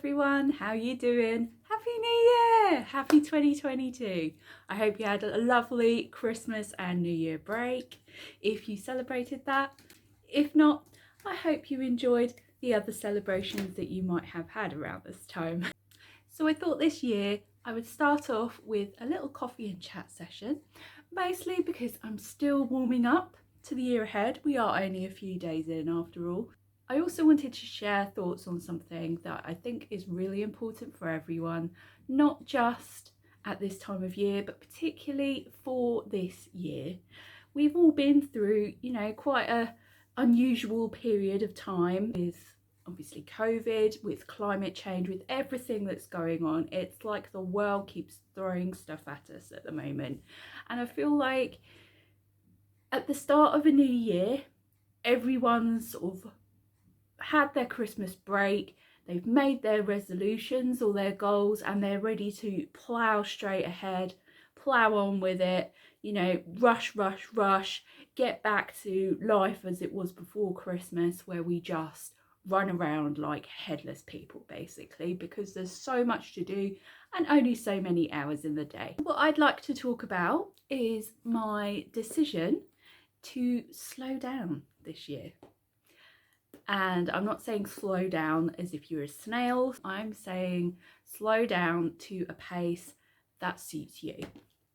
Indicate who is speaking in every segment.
Speaker 1: everyone, how you doing? Happy New Year! Happy 2022. I hope you had a lovely Christmas and New Year break if you celebrated that. If not, I hope you enjoyed the other celebrations that you might have had around this time. So I thought this year I would start off with a little coffee and chat session, mostly because I'm still warming up to the year ahead. We are only a few days in after all. I also wanted to share thoughts on something that I think is really important for everyone, not just at this time of year, but particularly for this year. We've all been through, quite a unusual period of time with obviously COVID, with climate change, with everything that's going on. It's like the world keeps throwing stuff at us at the moment. And I feel like at the start of a new year, everyone's sort of had their Christmas break, they've made their resolutions or their goals, and they're ready to plough straight ahead, plough on with it, rush, get back to life as it was before Christmas, where we just run around like headless people basically, because there's so much to do and only so many hours in the day. What I'd like to talk about is my decision to slow down this year. And I'm not saying slow down as if you're a snail. I'm saying slow down to a pace that suits you.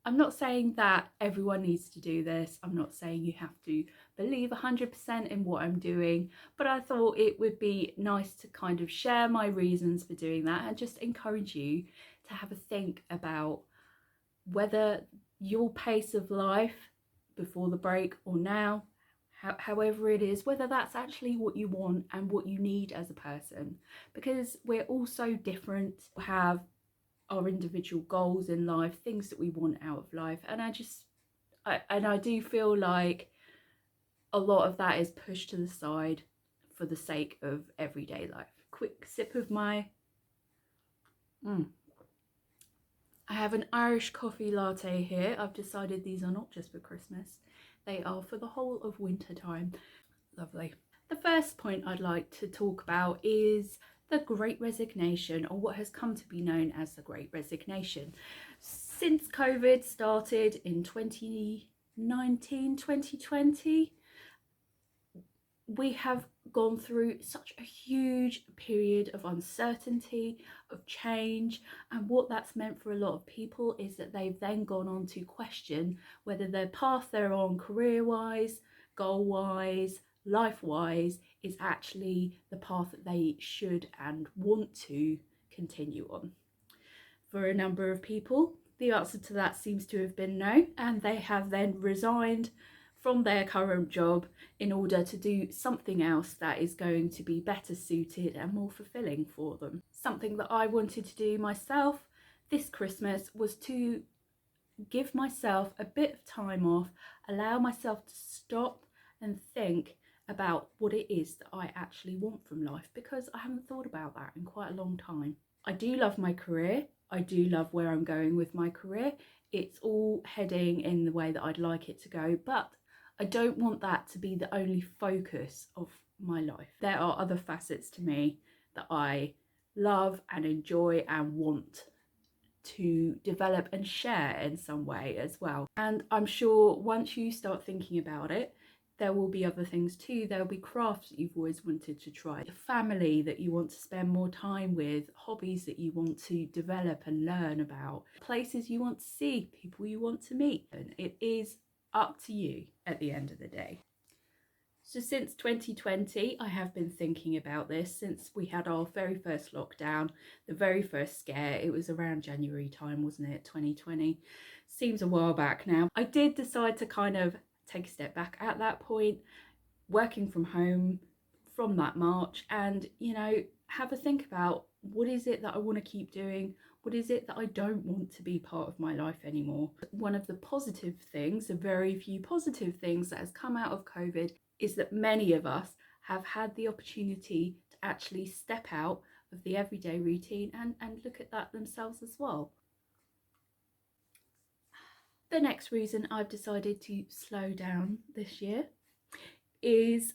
Speaker 1: I'm not saying that everyone needs to do this. I'm not saying you have to believe 100% in what I'm doing, but I thought it would be nice to kind of share my reasons for doing that and just encourage you to have a think about whether your pace of life before the break or now, however it is, whether that's actually what you want and what you need as a person, because we're all so different. We have our individual goals in life, things that we want out of life, and I do feel like a lot of that is pushed to the side for the sake of everyday life. Quick sip of my I have an Irish coffee latte here. I've decided these are not just for Christmas. They are for the whole of winter time. Lovely. The first point I'd like to talk about is the Great Resignation, or what has come to be known as the Great Resignation. Since COVID started in 2019, 2020, we have gone through such a huge period of uncertainty, of change, and what that's meant for a lot of people is that they've then gone on to question whether their path they're on career-wise, goal-wise, life-wise is actually the path that they should and want to continue on. For a number of people, the answer to that seems to have been no, and they have then resigned from their current job in order to do something else that is going to be better suited and more fulfilling for them. Something that I wanted to do myself this Christmas was to give myself a bit of time off, allow myself to stop and think about what it is that I actually want from life, because I haven't thought about that in quite a long time. I do love my career. I do love where I'm going with my career. It's all heading in the way that I'd like it to go, but I don't want that to be the only focus of my life. There are other facets to me that I love and enjoy and want to develop and share in some way as well. And I'm sure once you start thinking about it, there will be other things too. There will be crafts that you've always wanted to try, a family that you want to spend more time with, hobbies that you want to develop and learn about, places you want to see, people you want to meet. And it is up to you at the end of the day. So since 2020, I have been thinking about this since we had our very first lockdown, the very first scare. It was around January time, wasn't it? 2020. Seems a while back now. I did decide to kind of take a step back at that point, working from home from that March, and have a think about what is it that I want to keep doing, what is it that I don't want to be part of my life anymore. One of the positive things, the very few positive things that has come out of COVID, is that many of us have had the opportunity to actually step out of the everyday routine and look at that themselves as well. The next reason I've decided to slow down this year is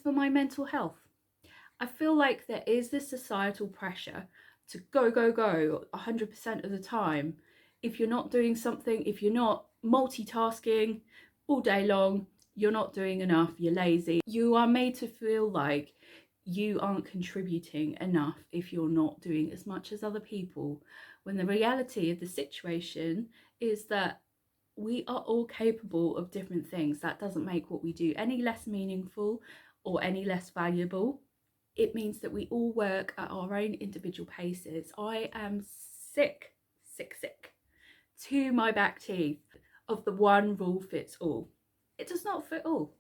Speaker 1: for my mental health. I feel like there is this societal pressure to go, go, go 100% of the time. If you're not doing something, if you're not multitasking all day long, you're not doing enough, you're lazy. You are made to feel like you aren't contributing enough if you're not doing as much as other people, when the reality of the situation is that we are all capable of different things. That doesn't make what we do any less meaningful or any less valuable. It means that we all work at our own individual paces. I am sick to my back teeth of the one rule fits all. It does not fit all.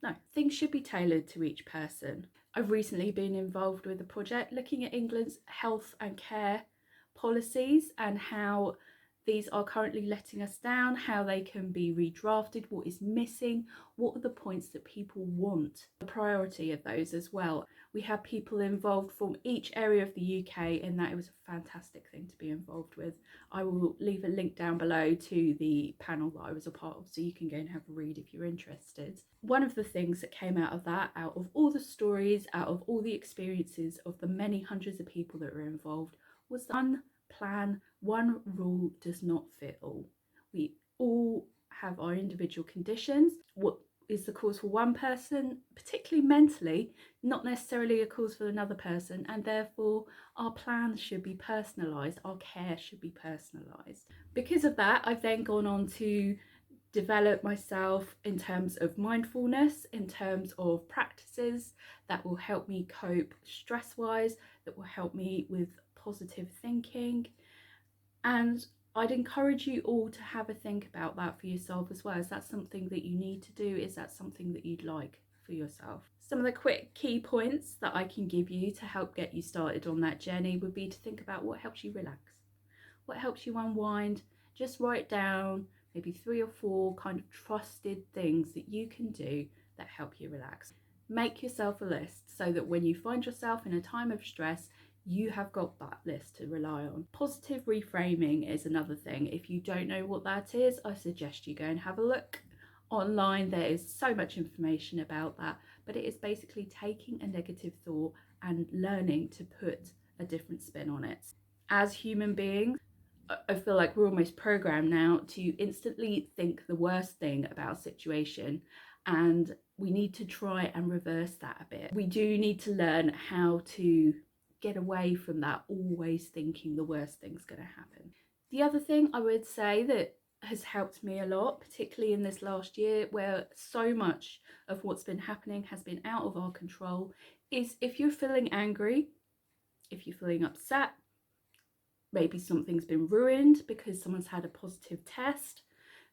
Speaker 1: No, things should be tailored to each person. I've recently been involved with a project looking at England's health and care policies and how these are currently letting us down, how they can be redrafted, what is missing, what are the points that people want, the priority of those as well. We had people involved from each area of the UK, and that it was a fantastic thing to be involved with. I will leave a link down below to the panel that I was a part of, so you can go and have a read if you're interested. One of the things that came out of that, out of all the stories, out of all the experiences of the many hundreds of people that were involved, was one plan, one rule does not fit all. We all have our individual conditions. What is the cause for one person, particularly mentally, not necessarily a cause for another person, and therefore our plans should be personalised, our care should be personalised. Because of that, I've then gone on to develop myself in terms of mindfulness, in terms of practices that will help me cope stress-wise, that will help me with positive thinking. And I'd encourage you all to have a think about that for yourself as well. Is that something that you need to do? Is that something that you'd like for yourself? Some of the quick key points that I can give you to help get you started on that journey would be to think about what helps you relax, what helps you unwind. Just write down maybe 3 or 4 kind of trusted things that you can do that help you relax. Make yourself a list so that when you find yourself in a time of stress, you have got that list to rely on. Positive reframing is another thing. If you don't know what that is, I suggest you go and have a look online. There is so much information about that, but it is basically taking a negative thought and learning to put a different spin on it. As human beings, I feel like we're almost programmed now to instantly think the worst thing about a situation, and we need to try and reverse that a bit. We do need to learn how to get away from that always thinking the worst thing's going to happen. The other thing I would say that has helped me a lot, particularly in this last year where so much of what's been happening has been out of our control, is if you're feeling angry, if you're feeling upset, maybe something's been ruined because someone's had a positive test,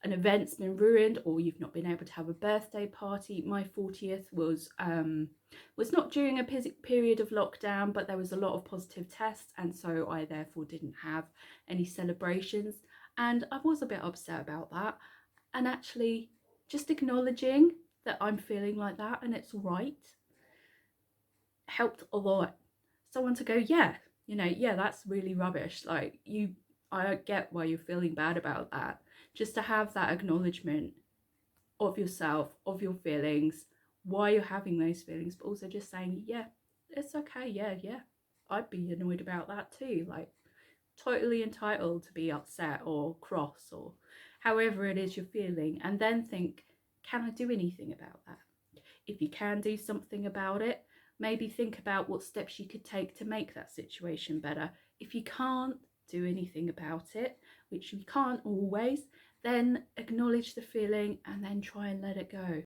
Speaker 1: an event's been ruined, or you've not been able to have a birthday party. My 40th was not during a period of lockdown, but there was a lot of positive tests, and so I therefore didn't have any celebrations, and I was a bit upset about that. And actually just acknowledging that I'm feeling like that and it's right helped a lot. Someone to go, yeah, yeah, that's really rubbish. Like, I get why you're feeling bad about that. Just to have that acknowledgement of yourself, of your feelings, why you're having those feelings, but also just saying, yeah, it's okay. Yeah, I'd be annoyed about that too. Like, totally entitled to be upset or cross or however it is you're feeling. And then think, can I do anything about that? If you can do something about it, maybe think about what steps you could take to make that situation better. If you can't do anything about it, which you can't always, then acknowledge the feeling and then try and let it go.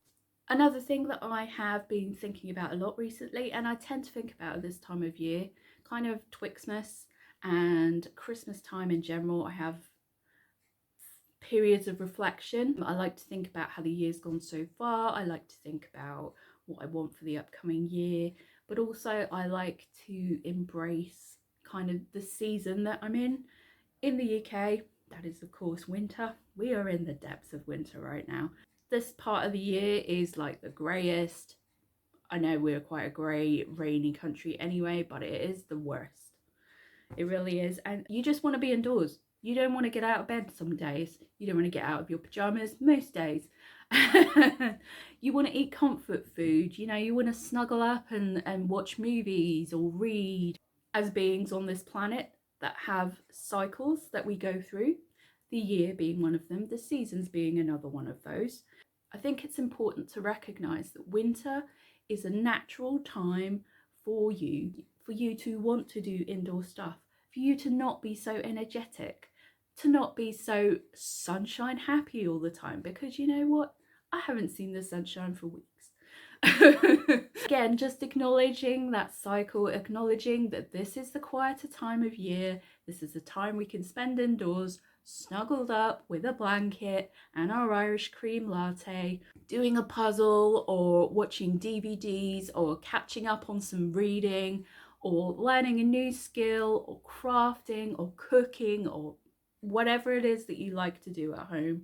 Speaker 1: Another thing that I have been thinking about a lot recently, and I tend to think about at this time of year, kind of Twixmas and Christmas time in general, I have periods of reflection. I like to think about how the year's gone so far. I like to think about what I want for the upcoming year, but also I like to embrace kind of the season that I'm in. In the UK, that is of course winter. We are in the depths of winter right now. This part of the year is like the greyest. I know we're quite a grey, rainy country anyway, but it is the worst. It really is. And you just want to be indoors. You don't want to get out of bed some days. You don't want to get out of your pajamas most days. You want to eat comfort food, you know, you want to snuggle up and watch movies or read. As beings on this planet that have cycles that we go through, the year being one of them, the seasons being another one of those, I think it's important to recognize that winter is a natural time for you to want to do indoor stuff, for you to not be so energetic, to not be so sunshine happy all the time, because you know what? I haven't seen the sunshine for weeks. Again, just acknowledging that cycle, acknowledging that this is the quieter time of year. This is the time we can spend indoors, snuggled up with a blanket and our Irish cream latte, doing a puzzle or watching DVDs or catching up on some reading or learning a new skill or crafting or cooking or whatever it is that you like to do at home.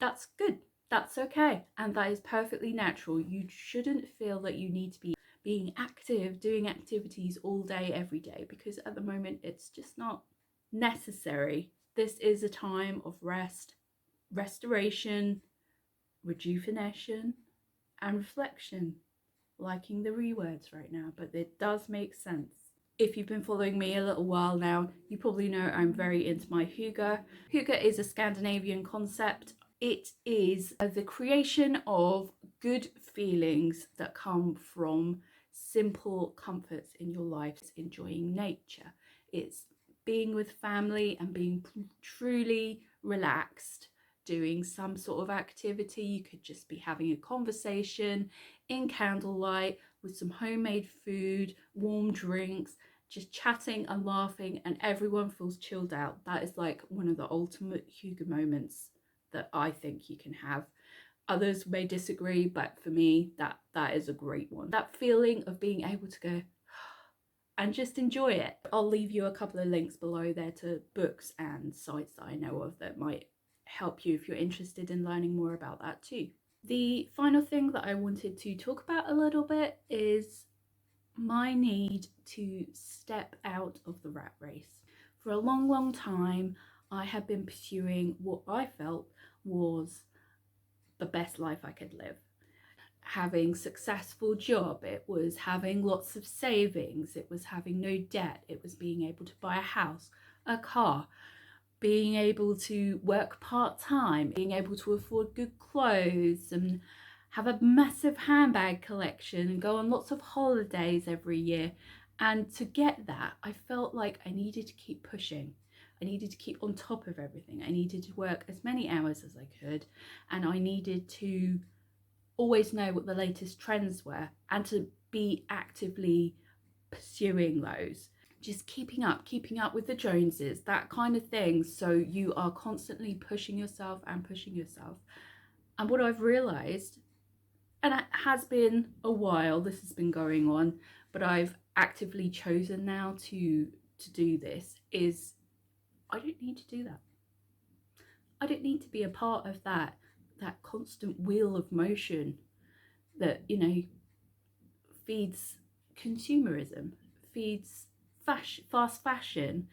Speaker 1: That's good. That's okay. And that is perfectly natural. You shouldn't feel that you need to be being active, doing activities all day, every day, because at the moment it's just not necessary. This is a time of rest, restoration, rejuvenation, and reflection. Liking the rewords right now, but it does make sense. If you've been following me a little while now, you probably know I'm very into my hygge. Hygge is a Scandinavian concept. It is the creation of good feelings that come from simple comforts in your life. It's enjoying nature. It's being with family and being truly relaxed, doing some sort of activity. You could just be having a conversation in candlelight with some homemade food, warm drinks, just chatting and laughing, and everyone feels chilled out. That is like one of the ultimate hygge moments that I think you can have. Others may disagree, but for me, that is a great one. That feeling of being able to go and just enjoy it. I'll leave you a couple of links below there to books and sites that I know of that might help you if you're interested in learning more about that too. The final thing that I wanted to talk about a little bit is my need to step out of the rat race. For a long time, I have been pursuing what I felt was the best life I could live. Having a successful job, it was having lots of savings, it was having no debt, it was being able to buy a house, a car, being able to work part-time, being able to afford good clothes and have a massive handbag collection and go on lots of holidays every year. And to get that, I felt like I needed to keep pushing. I needed to keep on top of everything. I needed to work as many hours as I could, and I needed to always know what the latest trends were and to be actively pursuing those. Just keeping up with the Joneses, that kind of thing. So you are constantly pushing yourself and pushing yourself. And what I've realized, and it has been a while, this has been going on, but I've actively chosen now to do this, is I don't need to do that. I don't need to be a part of that constant wheel of motion that, you know, feeds consumerism, feeds fast fashion,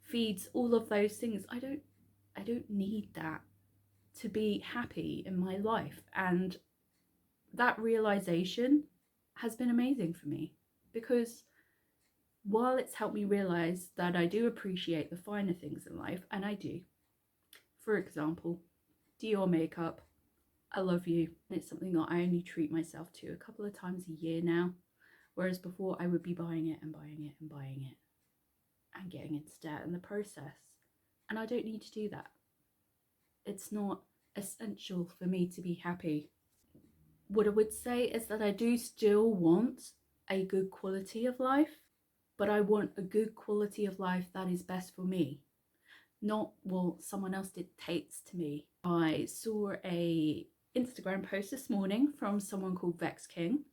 Speaker 1: feeds all of those things. I don't need that to be happy in my life. And that realization has been amazing for me, because while it's helped me realize that I do appreciate the finer things in life, and I do. For example, Dior makeup, I love you. And it's something that I only treat myself to a couple of times a year now. Whereas before I would be buying it and buying it and buying it and getting into debt in the process. And I don't need to do that. It's not essential for me to be happy. What I would say is that I do still want a good quality of life, but I want a good quality of life that is best for me, not what someone else dictates to me. I saw a Instagram post this morning from someone called Vex King,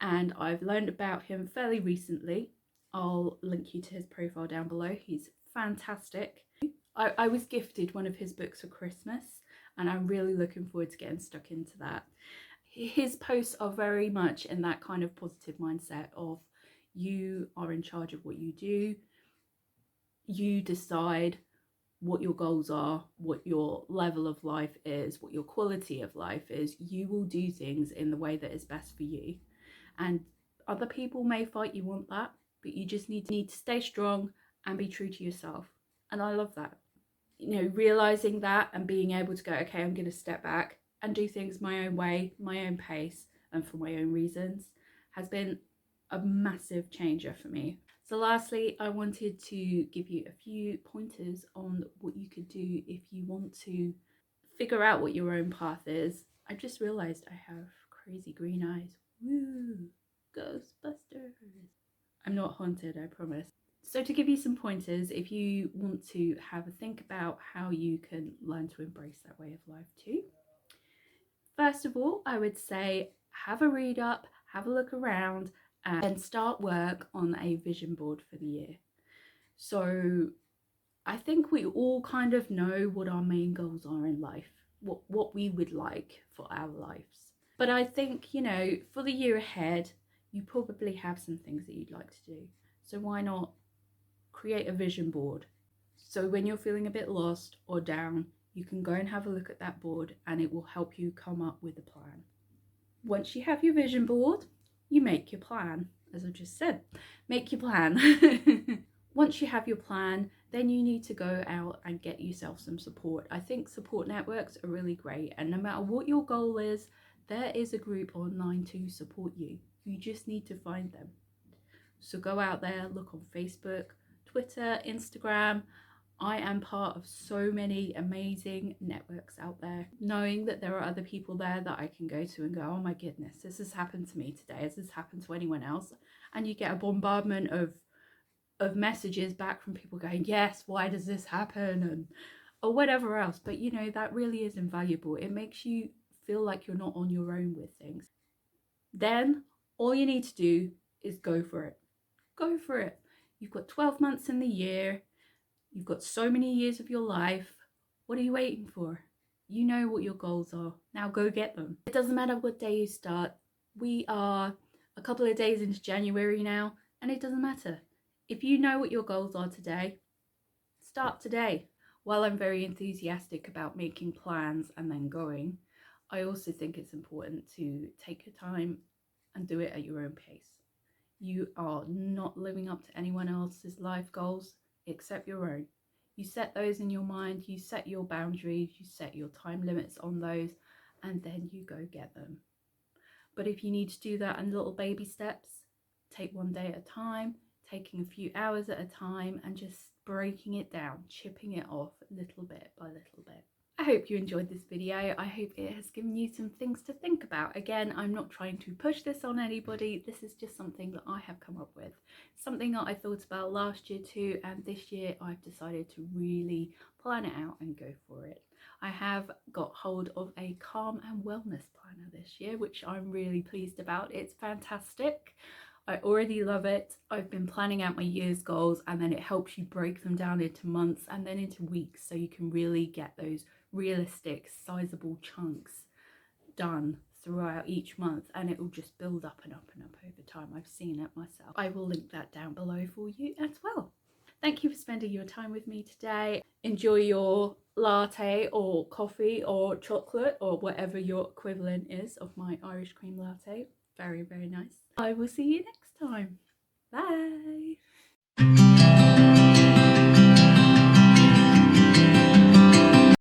Speaker 1: and I've learned about him fairly recently. I'll link you to his profile down below. He's fantastic. I was gifted one of his books for Christmas, and I'm really looking forward to getting stuck into that. His posts are very much in that kind of positive mindset of you are in charge of what you do. You decide what your goals are, what your level of life is, what your quality of life is, you will do things in the way that is best for you. And other people may fight you on that, but you just need to stay strong and be true to yourself. And I love that. You know, realizing that and being able to go, okay, I'm going to step back and do things my own way, my own pace, and for my own reasons has been a massive changer for me. So lastly, I wanted to give you a few pointers on what you could do if you want to figure out what your own path is. I just realized I have crazy green eyes. Woo! Ghostbusters! I'm not haunted, I promise. So to give you some pointers, if you want to have a think about how you can learn to embrace that way of life too. First of all, I would say have a read up, have a look around, and then start work on a vision board for the year. So I think we all kind of know what our main goals are in life, what we would like for our lives. But I think, you know, for the year ahead, you probably have some things that you'd like to do. So why not create a vision board? So when you're feeling a bit lost or down, you can go and have a look at that board and it will help you come up with a plan. Once you have your vision board, you make your plan, as I just said. Make your plan. Once you have your plan, then you need to go out and get yourself some support. I think support networks are really great, and no matter what your goal is, there is a group online to support you. You just need to find them. So go out there, look on Facebook, Twitter, Instagram. I am part of so many amazing networks out there, knowing that there are other people there that I can go to and go, oh my goodness, this has happened to me today. Has this happened to anyone else? And you get a bombardment of messages back from people going, yes, why does this happen? And or whatever else. But you know, that really is invaluable. It makes you feel like you're not on your own with things. Then all you need to do is go for it. Go for it. You've got 12 months in the year. You've got so many years of your life. What are you waiting for? You know what your goals are. Now go get them. It doesn't matter what day you start. We are a couple of days into January now, and it doesn't matter. If you know what your goals are today, start today. While I'm very enthusiastic about making plans and then going, I also think it's important to take your time and do it at your own pace. You are not living up to anyone else's life goals except your own. You set those in your mind, you set your boundaries, you set your time limits on those, and then you go get them. But if you need to do that in little baby steps, take one day at a time, taking a few hours at a time, and just breaking it down, chipping it off little bit by little bit. I hope you enjoyed this video. I hope it has given you some things to think about. Again, I'm not trying to push this on anybody. This is just something that I have come up with. Something that I thought about last year too, and this year I've decided to really plan it out and go for it. I have got hold of a calm and wellness planner this year, which I'm really pleased about. It's fantastic. I already love it. I've been planning out my year's goals, and then it helps you break them down into months and then into weeks, so you can really get those realistic, sizable chunks done throughout each month, and it will just build up and up and up over time. I've seen it myself. I will link that down below for you as well. Thank you for spending your time with me today. Enjoy your latte or coffee or chocolate or whatever your equivalent is of my Irish cream latte. Very, very nice. I will see you next time. Bye.